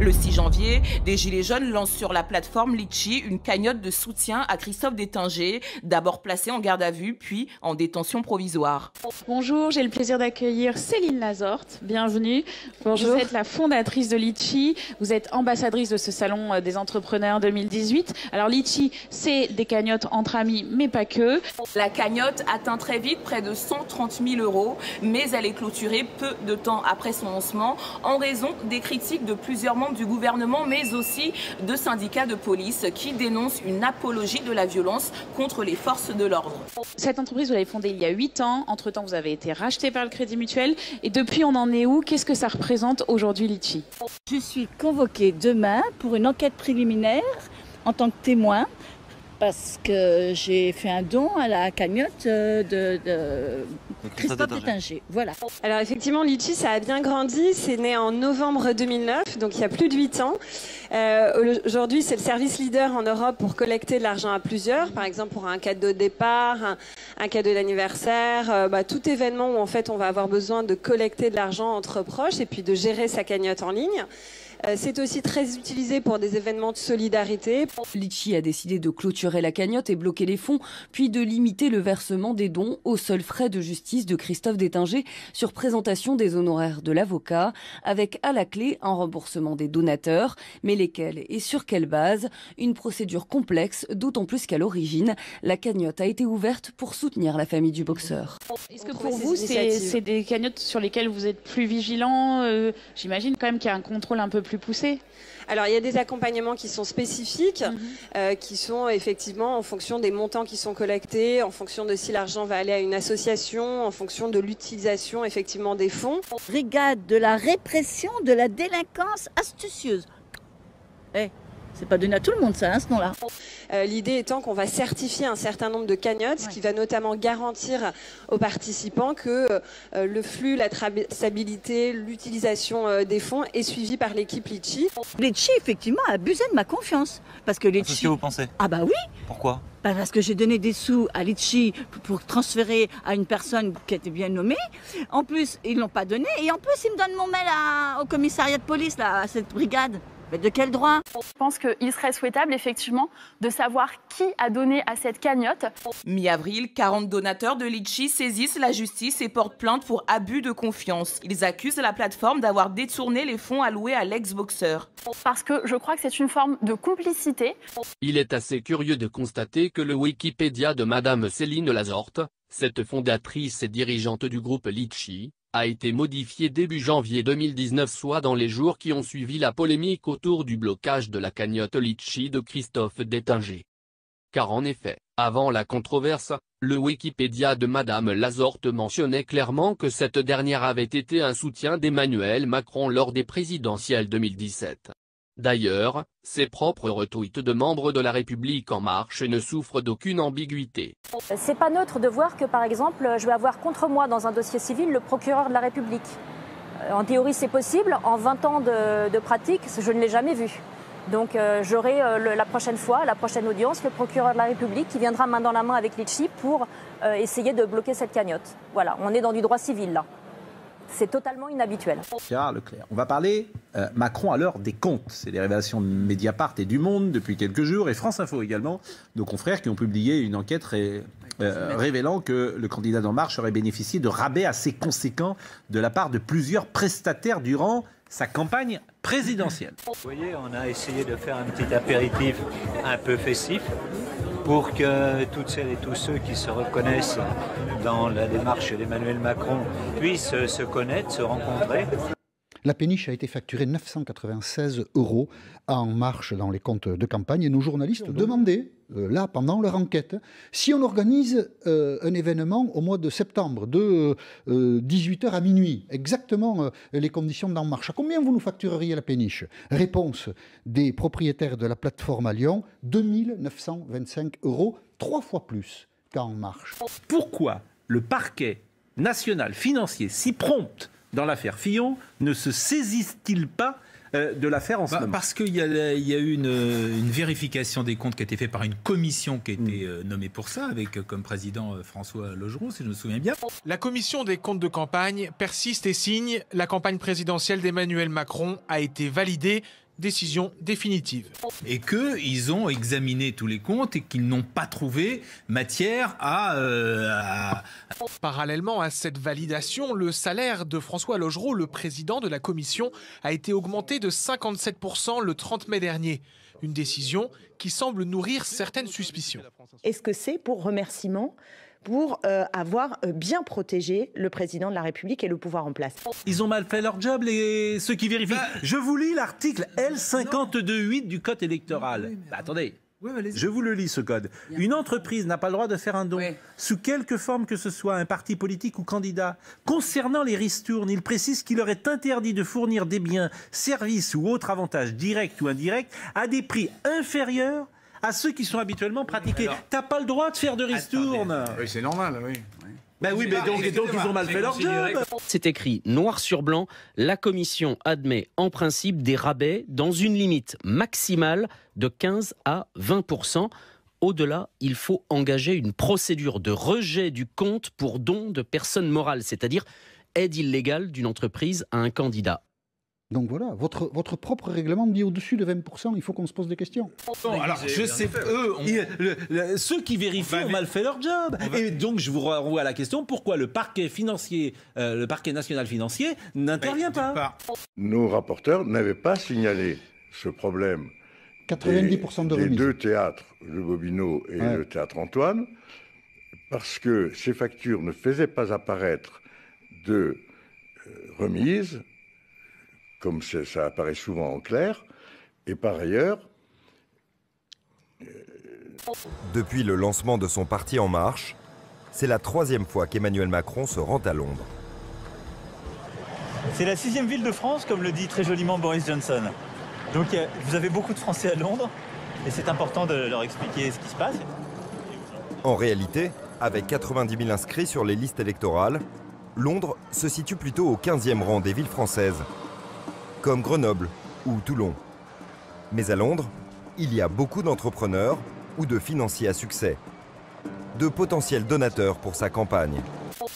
Le 6 janvier, des Gilets jaunes lancent sur la plateforme Litchi une cagnotte de soutien à Christophe Détinger, d'abord placé en garde à vue, puis en détention provisoire. Bonjour, j'ai le plaisir d'accueillir Céline Lazorte. Bienvenue. Bonjour. Vous êtes la fondatrice de Litchi, vous êtes ambassadrice de ce salon des entrepreneurs 2018. Alors Litchi, c'est des cagnottes entre amis, mais pas que. La cagnotte atteint très vite près de 130 000 €, mais elle est clôturée peu de temps après son lancement en raison des critiques de plusieurs membres du gouvernement, mais aussi de syndicats de police qui dénoncent une apologie de la violence contre les forces de l'ordre. Cette entreprise, vous l'avez fondée il y a 8 ans. Entre-temps, vous avez été racheté par le Crédit Mutuel. Et depuis, on en est où? Qu'est-ce que ça représente aujourd'hui, Litchi? Je suis convoquée demain pour une enquête préliminaire en tant que témoin parce que j'ai fait un don à la cagnotte de Christophe Détinger. Voilà. Alors effectivement, Litchi, ça a bien grandi. C'est né en novembre 2009, donc il y a plus de 8 ans. Aujourd'hui, c'est le service leader en Europe pour collecter de l'argent à plusieurs. Par exemple, pour un cadeau de départ, un cadeau d'anniversaire, tout événement où en fait on va avoir besoin de collecter de l'argent entre proches et puis de gérer sa cagnotte en ligne. C'est aussi très utilisé pour des événements de solidarité. Litchi a décidé de clôturer la cagnotte et bloquer les fonds, puis de limiter le versement des dons aux seuls frais de justice de Christophe Détinger sur présentation des honoraires de l'avocat, avec à la clé un remboursement des donateurs, mais lesquels et sur quelle base? Une procédure complexe, d'autant plus qu'à l'origine, la cagnotte a été ouverte pour soutenir la famille du boxeur. Est-ce que pour vous, c'est des cagnottes sur lesquelles vous êtes plus vigilant? J'imagine quand même qu'il y a un contrôle un peu plus poussé. Alors il y a des accompagnements qui sont spécifiques, qui sont effectivement en fonction des montants qui sont collectés, en fonction de si l'argent va aller à une association, en fonction de l'utilisation effectivement des fonds. Brigade de la répression de la délinquance astucieuse. C'est pas donné à tout le monde ça, ce nom-là. L'idée étant qu'on va certifier un certain nombre de cagnottes, ce qui va notamment garantir aux participants que le flux, la traçabilité, l'utilisation des fonds est suivi par l'équipe Litchi. Litchi, effectivement, a abusé de ma confiance. Parce que Litchi... C'est ce que vous pensez? Ah bah oui. Pourquoi? Parce que j'ai donné des sous à Litchi pour transférer à une personne qui était bien nommée. En plus, ils ne l'ont pas donné. Et en plus, ils me donnent mon mail au commissariat de police, là, à cette brigade. Mais de quel droit? Je pense qu'il serait souhaitable, effectivement, de savoir qui a donné à cette cagnotte. Mi-avril, 40 donateurs de Litchi saisissent la justice et portent plainte pour abus de confiance. Ils accusent la plateforme d'avoir détourné les fonds alloués à l'ex-boxeur. Parce que je crois que c'est une forme de complicité. Il est assez curieux de constater que le Wikipédia de Madame Céline Lazorte, cette fondatrice et dirigeante du groupe Litchi, a été modifié début janvier 2019, soit dans les jours qui ont suivi la polémique autour du blocage de la cagnotte Litchi de Christophe Détinger. Car en effet, avant la controverse, le Wikipédia de Madame Lazorte mentionnait clairement que cette dernière avait été un soutien d'Emmanuel Macron lors des présidentielles 2017. D'ailleurs, ses propres retweets de membres de La République En Marche ne souffrent d'aucune ambiguïté. C'est pas neutre de voir que, par exemple, je vais avoir contre moi dans un dossier civil le procureur de la République. En théorie, c'est possible. En 20 ans de pratique, je ne l'ai jamais vu. Donc j'aurai la prochaine fois, la prochaine audience, le procureur de la République qui viendra main dans la main avec Litchi pour essayer de bloquer cette cagnotte. Voilà, on est dans du droit civil là. C'est totalement inhabituel. Gérard Leclerc. On va parler Macron à l'heure des comptes. C'est des révélations de Mediapart et du Monde depuis quelques jours, et France Info également, nos confrères qui ont publié une enquête révélant que le candidat d'En Marche aurait bénéficié de rabais assez conséquents de la part de plusieurs prestataires durant sa campagne présidentielle. Vous voyez, on a essayé de faire un petit apéritif un peu festif pour que toutes celles et tous ceux qui se reconnaissent dans la démarche d'Emmanuel Macron puissent se connaître, se rencontrer. La péniche a été facturée 996 € à En Marche dans les comptes de campagne, et nos journalistes ont demandé, là, pendant leur enquête, si on organise un événement au mois de septembre, de 18h à minuit, exactement les conditions d'En Marche. À combien vous nous factureriez la péniche? Réponse des propriétaires de la plateforme à Lyon, 2925 €, 3 fois plus qu'à En Marche. Pourquoi le parquet national financier, si prompt dans l'affaire Fillon, ne se saisissent-ils pas de l'affaire en ce moment? Parce qu'il y a eu une vérification des comptes qui a été faite par une commission qui a été nommée pour ça, avec comme président François Logeron, si je me souviens bien. La commission des comptes de campagne persiste et signe. La campagne présidentielle d'Emmanuel Macron a été validée décision définitive. Et qu'ils ont examiné tous les comptes et qu'ils n'ont pas trouvé matière à... Parallèlement à cette validation, le salaire de François Logereau, le président de la commission, a été augmenté de 57% le 30 mai dernier. Une décision qui semble nourrir certaines suspicions. Est-ce que c'est pour remerciement, pour avoir bien protégé le président de la République et le pouvoir en place? Ils ont mal fait leur job, ceux qui vérifient. Je vous lis l'article L52.8 du Code électoral. Attendez. Je vous le lis, ce code. Une entreprise n'a pas le droit de faire un don, sous quelque forme que ce soit, un parti politique ou candidat. Concernant les ristournes, il précise qu'il leur est interdit de fournir des biens, services ou autres avantages directs ou indirects à des prix inférieurs à ceux qui sont habituellement pratiqués. T'as pas le droit de faire de ristournes. Oui, c'est normal, oui. Ben oui, mais donc ils ont mal fait leur job. C'est écrit noir sur blanc, la commission admet en principe des rabais dans une limite maximale de 15 à 20%. Au-delà, il faut engager une procédure de rejet du compte pour don de personnes morales, c'est-à-dire aide illégale d'une entreprise à un candidat. Donc voilà, votre propre règlement dit au-dessus de 20%, il faut qu'on se pose des questions. Non, alors je sais, ceux qui vérifient ont mal fait leur job. Et donc je vous renvoie à la question, pourquoi le parquet financier, le parquet national financier n'intervient pas? Nos rapporteurs n'avaient pas signalé ce problème 90% de remise. Des deux théâtres, le Bobino et le théâtre Antoine, parce que ces factures ne faisaient pas apparaître de remise, comme ça apparaît souvent en clair, et par ailleurs... Depuis le lancement de son parti En Marche, c'est la 3e fois qu'Emmanuel Macron se rend à Londres. C'est la 6e ville de France, comme le dit très joliment Boris Johnson. Donc vous avez beaucoup de Français à Londres, et c'est important de leur expliquer ce qui se passe. En réalité, avec 90 000 inscrits sur les listes électorales, Londres se situe plutôt au 15e rang des villes françaises, comme Grenoble ou Toulon. Mais à Londres, il y a beaucoup d'entrepreneurs ou de financiers à succès, de potentiels donateurs pour sa campagne.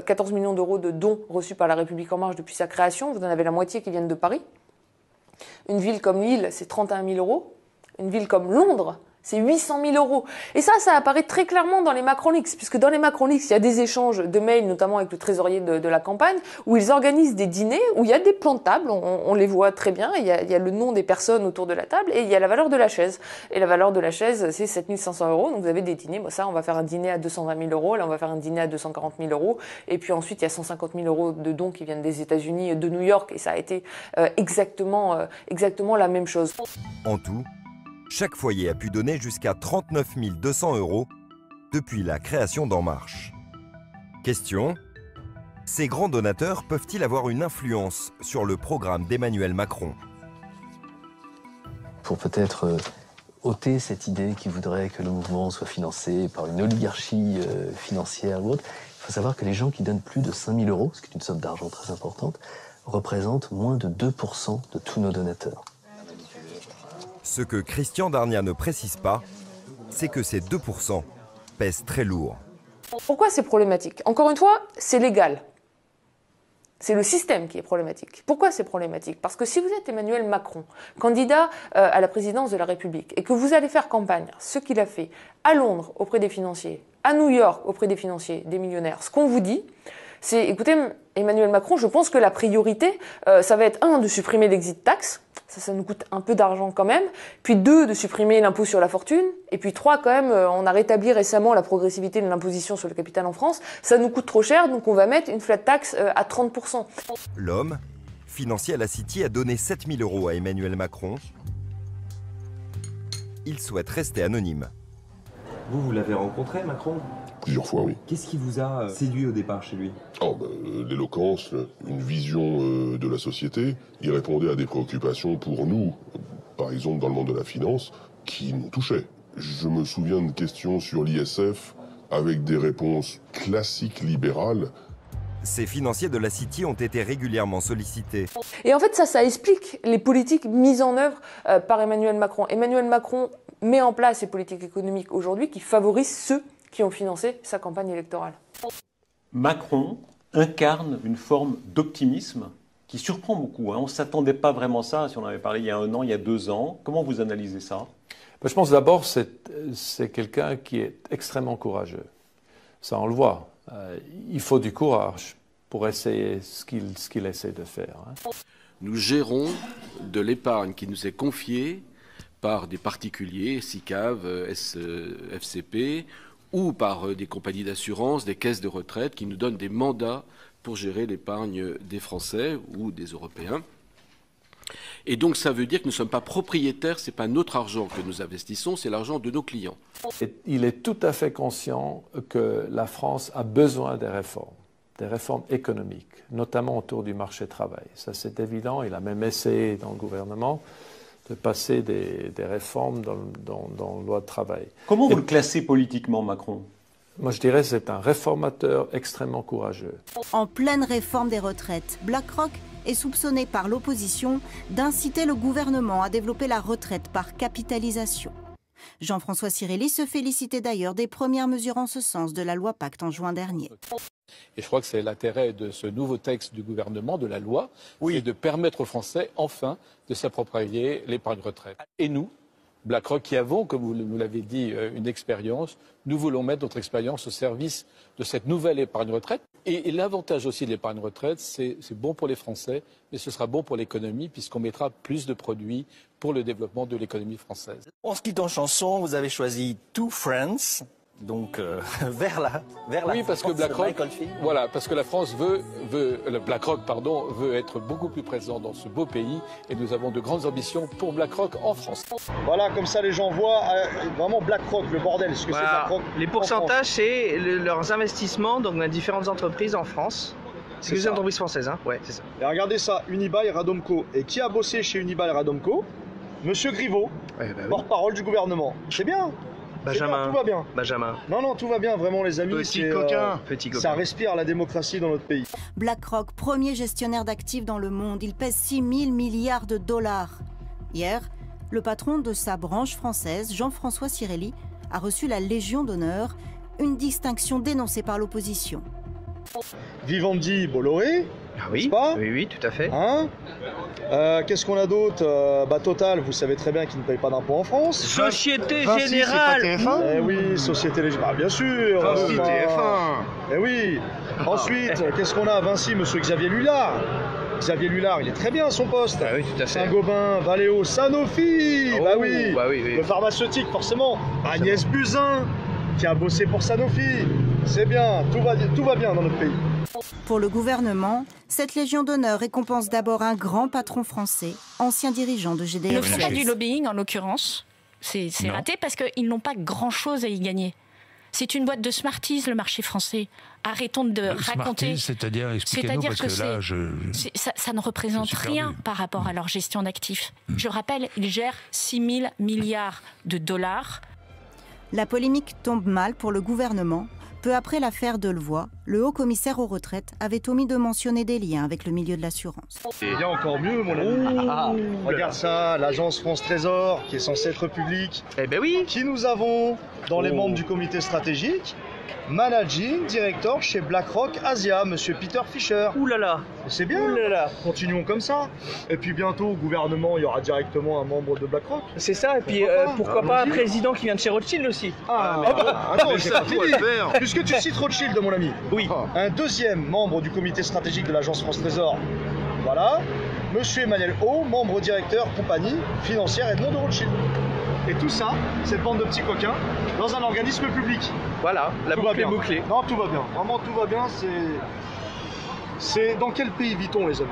14 millions d'euros de dons reçus par La République En Marche depuis sa création, vous en avez la moitié qui viennent de Paris. Une ville comme Lille, c'est 31 000 euros. Une ville comme Londres, c'est 800 000 euros. Et ça apparaît très clairement dans les Macron-Leaks, puisque dans les Macron-Leaks, il y a des échanges de mails, notamment avec le trésorier de la campagne, où ils organisent des dîners, où il y a des plans de table, on les voit très bien, il y a le nom des personnes autour de la table, et il y a la valeur de la chaise. Et la valeur de la chaise, c'est 7 500 euros, donc vous avez des dîners, ça, on va faire un dîner à 220 000 euros, là, on va faire un dîner à 240 000 euros, et puis ensuite, il y a 150 000 euros de dons qui viennent des États-Unis, de New York, et ça a été exactement la même chose. En tout, chaque foyer a pu donner jusqu'à 39 200 euros depuis la création d'En Marche. Question : ces grands donateurs peuvent-ils avoir une influence sur le programme d'Emmanuel Macron ? Pour peut-être ôter cette idée qui voudrait que le mouvement soit financé par une oligarchie financière ou autre, il faut savoir que les gens qui donnent plus de 5 000 euros, ce qui est une somme d'argent très importante, représentent moins de 2% de tous nos donateurs. Ce que Christian Darnia ne précise pas, c'est que ces 2% pèsent très lourd. Pourquoi c'est problématique? Encore une fois, c'est légal. C'est le système qui est problématique. Pourquoi c'est problématique? Parce que si vous êtes Emmanuel Macron, candidat à la présidence de la République, et que vous allez faire campagne, ce qu'il a fait à Londres auprès des financiers, à New York auprès des financiers, des millionnaires, ce qu'on vous dit, c'est, écoutez, Emmanuel Macron, je pense que la priorité, ça va être, 1, de supprimer l'exit tax, ça nous coûte un peu d'argent quand même, puis 2, de supprimer l'impôt sur la fortune, et puis 3, quand même, on a rétabli récemment la progressivité de l'imposition sur le capital en France, ça nous coûte trop cher, donc on va mettre une flat tax à 30%. L'homme, financier à la City, a donné 7 000 euros à Emmanuel Macron. Il souhaite rester anonyme. Vous l'avez rencontré, Macron ? Plusieurs fois, oui. Qu'est-ce qui vous a séduit au départ chez lui ? L'éloquence, une vision de la société. Il répondait à des préoccupations pour nous, par exemple dans le monde de la finance, qui nous touchaient. Je me souviens de questions sur l'ISF avec des réponses classiques libérales. Ces financiers de la City ont été régulièrement sollicités. Et en fait, ça explique les politiques mises en œuvre par Emmanuel Macron. Emmanuel Macron met en place ces politiques économiques aujourd'hui qui favorisent ceux qui ont financé sa campagne électorale. Macron incarne une forme d'optimisme qui surprend beaucoup. On ne s'attendait pas vraiment à ça, si on en avait parlé il y a 1 an, il y a 2 ans. Comment vous analysez ça? Je pense d'abord que c'est quelqu'un qui est extrêmement courageux. Ça, on le voit. Il faut du courage pour essayer ce qu'il essaie de faire. Nous gérons de l'épargne qui nous est confiée par des particuliers, SICAV, FCP, ou par des compagnies d'assurance, des caisses de retraite qui nous donnent des mandats pour gérer l'épargne des Français ou des Européens. Et donc ça veut dire que nous ne sommes pas propriétaires, ce n'est pas notre argent que nous investissons, c'est l'argent de nos clients. Et il est tout à fait conscient que la France a besoin des réformes économiques, notamment autour du marché du travail. Ça c'est évident, il a même essayé dans le gouvernement de passer des réformes dans la loi de travail. Comment vous le classez politiquement, Macron? Moi, je dirais que c'est un réformateur extrêmement courageux. En pleine réforme des retraites, BlackRock est soupçonné par l'opposition d'inciter le gouvernement à développer la retraite par capitalisation. Jean-François Cirelli se félicitait d'ailleurs des premières mesures en ce sens de la loi Pacte en juin dernier. Et je crois que c'est l'intérêt de ce nouveau texte du gouvernement, de la loi, c'est de permettre aux Français, enfin, de s'approprier l'épargne retraite. Et nous, BlackRock, qui avons, comme vous nous l'avez dit, une expérience, nous voulons mettre notre expérience au service de cette nouvelle épargne retraite. Et l'avantage aussi de l'épargne retraite, c'est bon pour les Français, mais ce sera bon pour l'économie, puisqu'on mettra plus de produits pour le développement de l'économie française. En ce qui est en chanson, vous avez choisi Two Friends. Donc vers la oui, parce que BlackRock, voilà, parce que la France BlackRock veut être beaucoup plus présent dans ce beau pays et nous avons de grandes ambitions pour BlackRock en France. Voilà, comme ça les gens voient vraiment BlackRock, le bordel, ce que c'est BlackRock. Les pourcentages, c'est leurs investissements dans différentes entreprises en France. C'est des entreprises françaises, hein? Ouais, c'est ça. Et regardez ça, Unibail Radomco. Et qui a bossé chez Unibail Radomco? Monsieur Griveaux, porte-parole du gouvernement. C'est bien. Benjamin. Tout va bien. Benjamin. Non, tout va bien, vraiment, les amis. Petit coquin. Ça respire la démocratie dans notre pays. BlackRock, premier gestionnaire d'actifs dans le monde, il pèse 6 000 milliards de dollars. Hier, le patron de sa branche française, Jean-François Cirelli, a reçu la Légion d'honneur, une distinction dénoncée par l'opposition. Vivendi, Bolloré. Ah oui, pas oui, tout à fait. Qu'est-ce qu'on a d'autre? Total, vous savez très bien qu'ils ne payent pas d'impôts en France. Société Vinci, Générale. C'est pas TF1 oui, Société Générale, bien sûr. Vinci, TF1. Eh oui. Ensuite, qu'est-ce qu'on a? Vinci, monsieur Xavier Lulard. Xavier Lulard, il est très bien à son poste. Oui, tout à fait. Saint-Gobain, Valeo, Sanofi. Oui. Oui. Le pharmaceutique, forcément. Agnès Buzyn, qui a bossé pour Sanofi. C'est bien, tout va bien dans notre pays. Pour le gouvernement, cette Légion d'honneur récompense d'abord un grand patron français, ancien dirigeant de GDF. Ne font pas du lobbying, en l'occurrence. C'est raté parce qu'ils n'ont pas grand-chose à y gagner. C'est une boîte de Smarties, le marché français. Arrêtons de raconter. C'est-à-dire, expliquez-nous, parce que là, ça ne représente rien par rapport à leur gestion d'actifs. Je rappelle, ils gèrent 6 000 milliards de dollars. La polémique tombe mal pour le gouvernement. Peu après l'affaire Delevoye, le haut-commissaire aux retraites avait omis de mentionner des liens avec le milieu de l'assurance. Il y a encore mieux, mon ami. Regarde ça, l'agence France Trésor, qui est censée être publique. Eh ben oui. Qui nous avons dans les membres du comité stratégique? Managing Director chez BlackRock Asia, monsieur Peter Fischer. Ouh là là. C'est bien. Ouh là là. Continuons comme ça. Et puis bientôt, au gouvernement, il y aura directement un membre de BlackRock. C'est ça, et puis pourquoi pas un président qui vient de chez Rothschild aussi. Attends, j'ai pas fini. Puisque tu cites Rothschild, mon ami. Oui. Un deuxième membre du comité stratégique de l'agence France Trésor. Voilà. Monsieur Emmanuel O, membre directeur compagnie financière Edmond de Rothschild. Et tout ça, cette bande de petits coquins, dans un organisme public. Voilà, la boucle est bouclée. Non, tout va bien. Vraiment, tout va bien. C'est dans quel pays vit-on, les amis?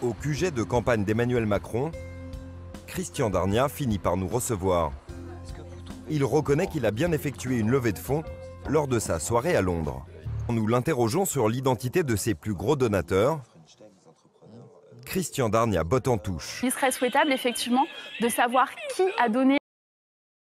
Au QG de campagne d'Emmanuel Macron, Christian Darnia finit par nous recevoir. Il reconnaît qu'il a bien effectué une levée de fonds lors de sa soirée à Londres. Nous l'interrogeons sur l'identité de ses plus gros donateurs. Christian Darnia botte en touche. Il serait souhaitable effectivement de savoir qui a donné